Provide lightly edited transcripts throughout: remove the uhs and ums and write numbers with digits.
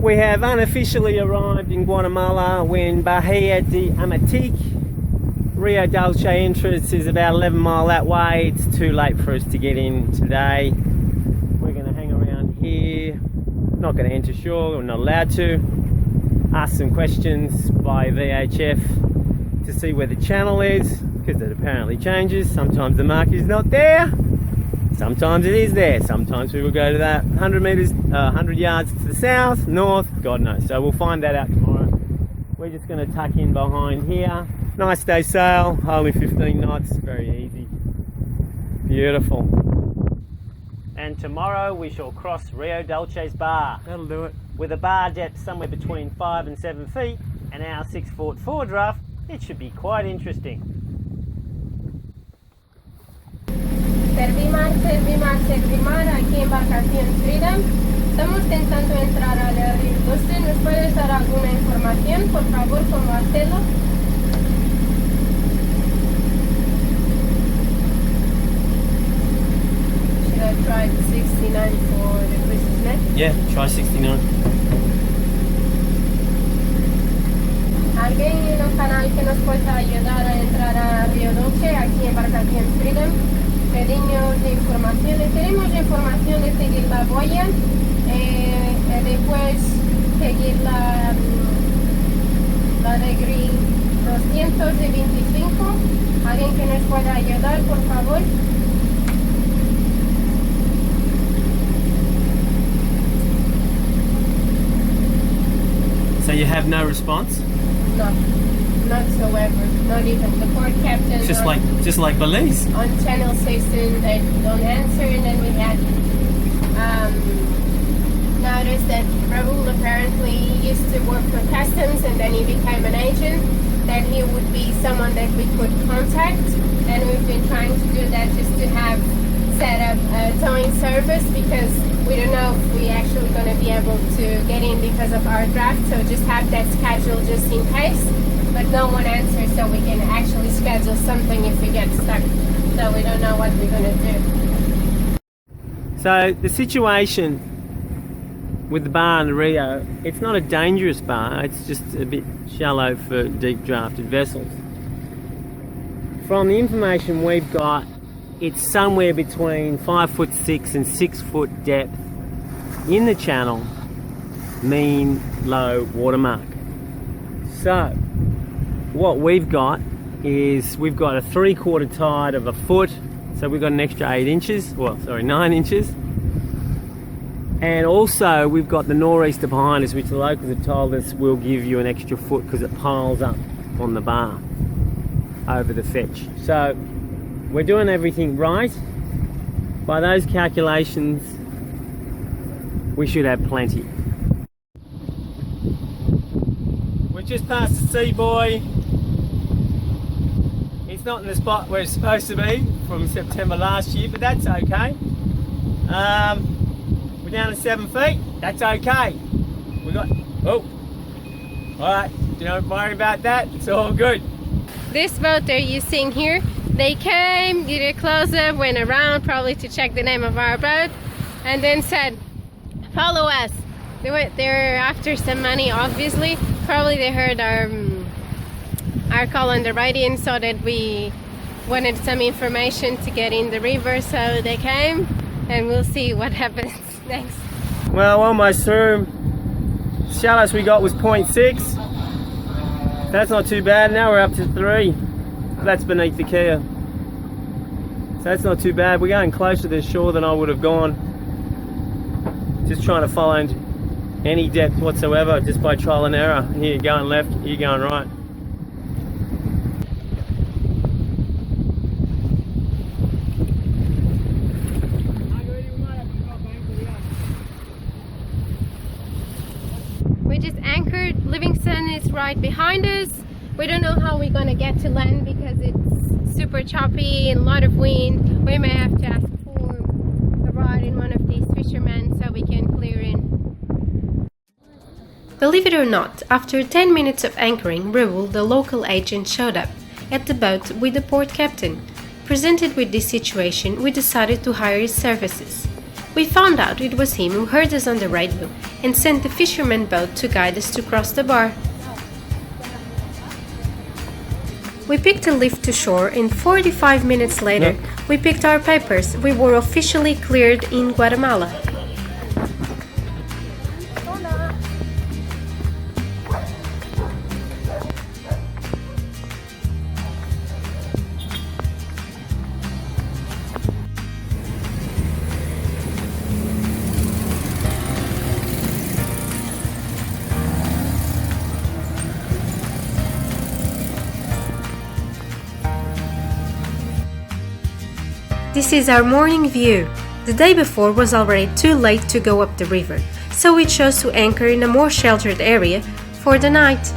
we have unofficially arrived in Guatemala. We're in Bahia de Amatique. Rio Dulce entrance is about 11 miles that way. It's too late for us to get in today. We're going to hang around here. Not going to enter shore, we're not allowed to. Ask some questions by VHF to see where the channel is, because it apparently changes. Sometimes the mark is not there. Sometimes it is there. Sometimes we will go to that 100 yards to the south, north, God knows. So we'll find that out tomorrow. We're just going to tuck in behind here. Nice day sail, only 15 knots, very easy. Beautiful. And tomorrow we shall cross Rio Dulce's bar. That'll do it. With a bar depth somewhere between 5 and 7 feet and our 6-foot foredraft, it should be quite interesting. Servimar aquí en Embarcación Freedom. Estamos intentando entrar al Rio Dulce. ¿Nos puedes dar alguna información, por favor, cómo hacerlo? Should I try 69 for the cruises next? Yeah, try 69. ¿Alguien en el canal que nos pueda ayudar a entrar a Rio Dulce aquí en Embarcación Freedom? Pedimos de información, tenemos información de seguir la boya, después seguir la de grill 225. ¿Alguien que nos pueda ayudar, por favor? So you have no response? No. Not whatsoever, not even the Port Caption. Just like Belize. On channel 16, they don't answer, and then we had noticed that Raul apparently used to work for customs, and then he became an agent. That he would be someone that we could contact, and we've been trying to do that just to have set up a towing service, because we don't know if we actually going to be able to get in because of our draft. So just have that schedule just in case. But no one answers, so we can actually schedule something if we get stuck. So we don't know what we're going to do. So the situation with the bar in the Rio, it's not a dangerous bar, it's just a bit shallow for deep drafted vessels. From the information we've got, it's somewhere between 5'6" and 6 foot depth in the channel, mean low watermark. So what we've got is we've got a 3/4 tide of a foot, so we've got an extra 9 inches. And also we've got the nor'easter behind us, which the locals have told us will give you an extra foot because it piles up on the bar over the fetch. So we're doing everything right. By those calculations, we should have plenty. We're just past the sea buoy. It's not in the spot where it's supposed to be from September last year, but that's okay. We're down to 7 feet. That's okay. Alright, don't worry about that. It's all good. This boat they're using here, they came, did a close-up, went around probably to check the name of our boat, and then said, follow us. They're after some money, obviously. Probably they heard our call on the radio, so that we wanted some information to get in the river, so they came, and we'll see what happens next. Well, almost through. Shallowest we got was 0.6. That's not too bad. Now we're up to 3. That's beneath the Kia. So that's not too bad. We're going closer to the shore than I would have gone. Just trying to find any depth whatsoever, just by trial and error. Here you're going left, here you're going right. We just anchored. Livingston is right behind us. We don't know how we're gonna get to land because it's super choppy and a lot of wind. We may have to ask for a ride in one of these fishermen so we can clear in. Believe it or not, after 10 minutes of anchoring, Raul, the local agent, showed up at the boat with the port captain. Presented with this situation, we decided to hire his services. We found out it was him who heard us on the radio and sent the fisherman boat to guide us to cross the bar. We picked a lift to shore and 45 minutes later, we picked our papers. We were officially cleared in Guatemala. This is our morning view. The day before was already too late to go up the river, so we chose to anchor in a more sheltered area for the night.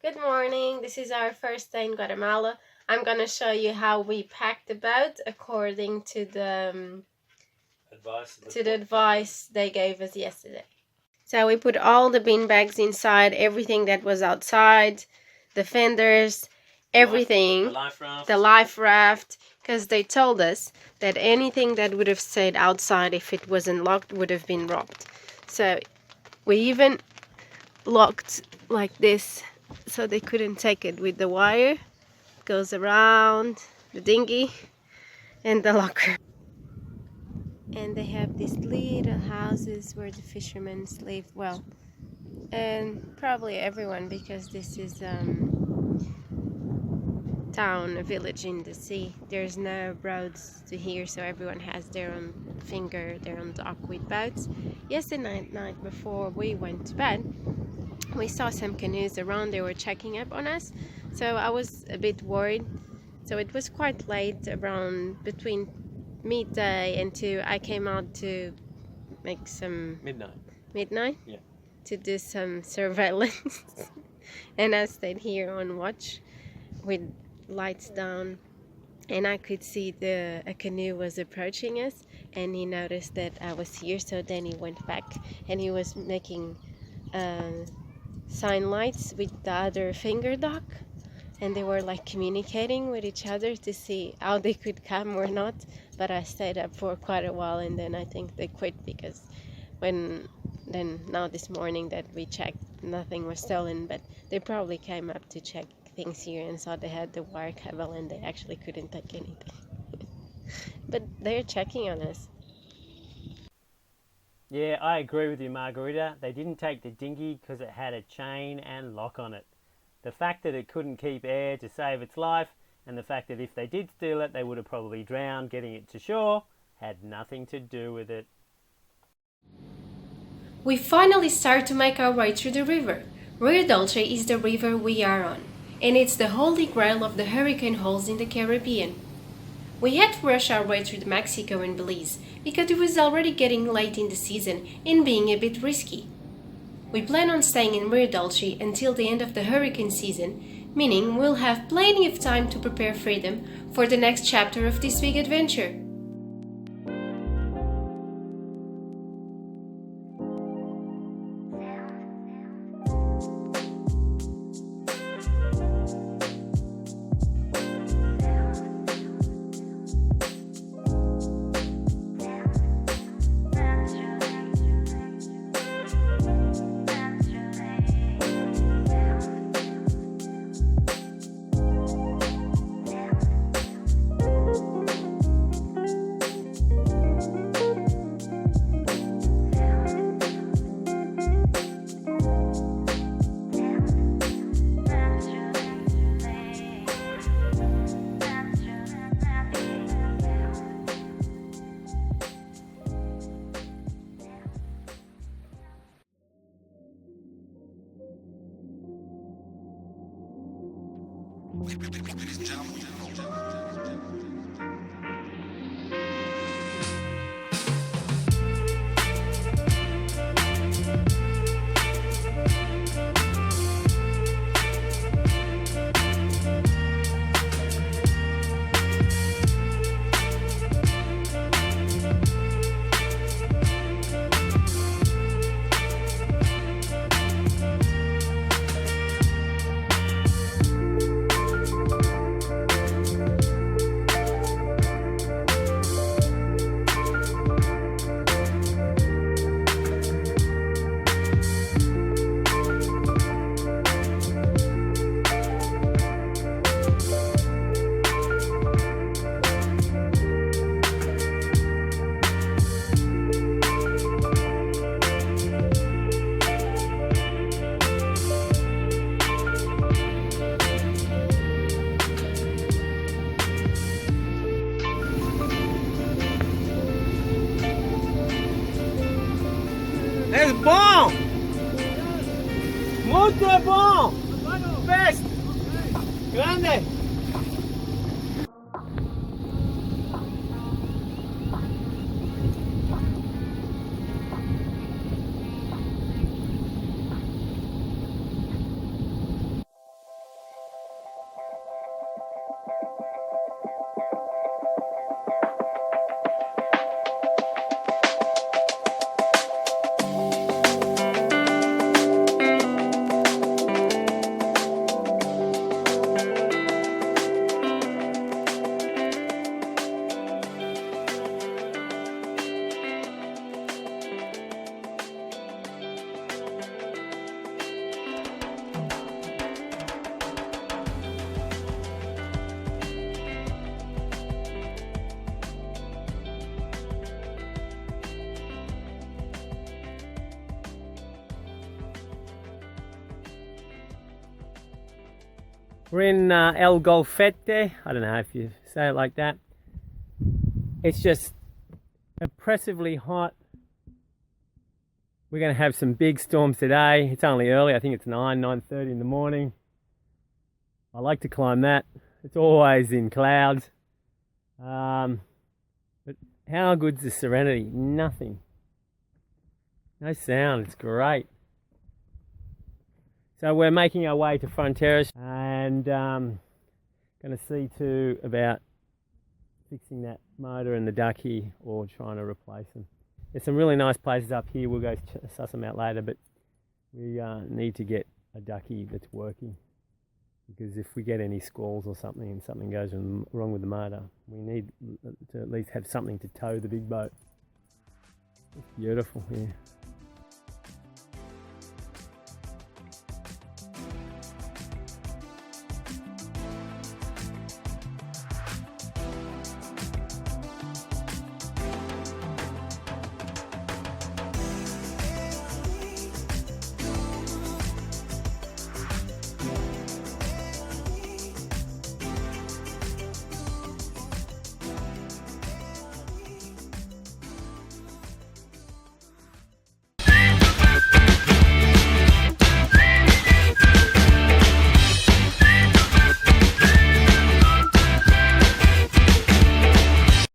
Good morning, this is our first day in Guatemala. I'm gonna show you how we packed the boat according to the advice they gave us yesterday. So we put all the bin bags inside, everything that was outside, the fenders, everything, the life raft, because they told us that anything that would have stayed outside if it wasn't locked would have been robbed. So we even locked like this so they couldn't take it with the wire. It goes around the dinghy and the locker. And they have these little houses where the fishermen live. Well, and probably everyone, because this is town, a village in the sea. There's no roads to here, so everyone has their own their own dock with boats. Yesterday night before we went to bed, we saw some canoes around. They were checking up on us, so I was a bit worried. So it was quite late, around between midday and 2. I came out to make some midnight yeah, to do some surveillance and I stayed here on watch with lights down, and I could see a canoe was approaching us, and he noticed that I was here, so then he went back and he was making sign lights with the other finger dock, and they were like communicating with each other to see how they could come or not. But I stayed up for quite a while, and then I think they quit, because now this morning that we checked, nothing was stolen, but they probably came up to check things here and saw they had the wire cable and they actually couldn't take anything. But they're checking on us. Yeah, I agree with you, Margarita. They didn't take the dinghy because it had a chain and lock on it. The fact that it couldn't keep air to save its life, and the fact that if they did steal it, they would have probably drowned getting it to shore, had nothing to do with it. We finally start to make our way through the river. Rio Dulce is the river we are on, and it's the holy grail of the hurricane holes in the Caribbean. We had to rush our way through Mexico and Belize because it was already getting late in the season and being a bit risky. We plan on staying in Rio Dulce until the end of the hurricane season, meaning we'll have plenty of time to prepare freedom for the next chapter of this big adventure. best! Grande! We're in El Golfete. I don't know if you say it like that. It's just oppressively hot. We're going to have some big storms today. It's only early. I think it's 9:30 in the morning. I like to climb that. It's always in clouds. But how good's the serenity? Nothing. No sound. It's great. So we're making our way to Fronteras and going to see to about fixing that motor and the ducky or trying to replace them. There's some really nice places up here. We'll go suss them out later, but we need to get a ducky that's working, because if we get any squalls or something and something goes wrong with the motor, we need to at least have something to tow the big boat. It's beautiful here.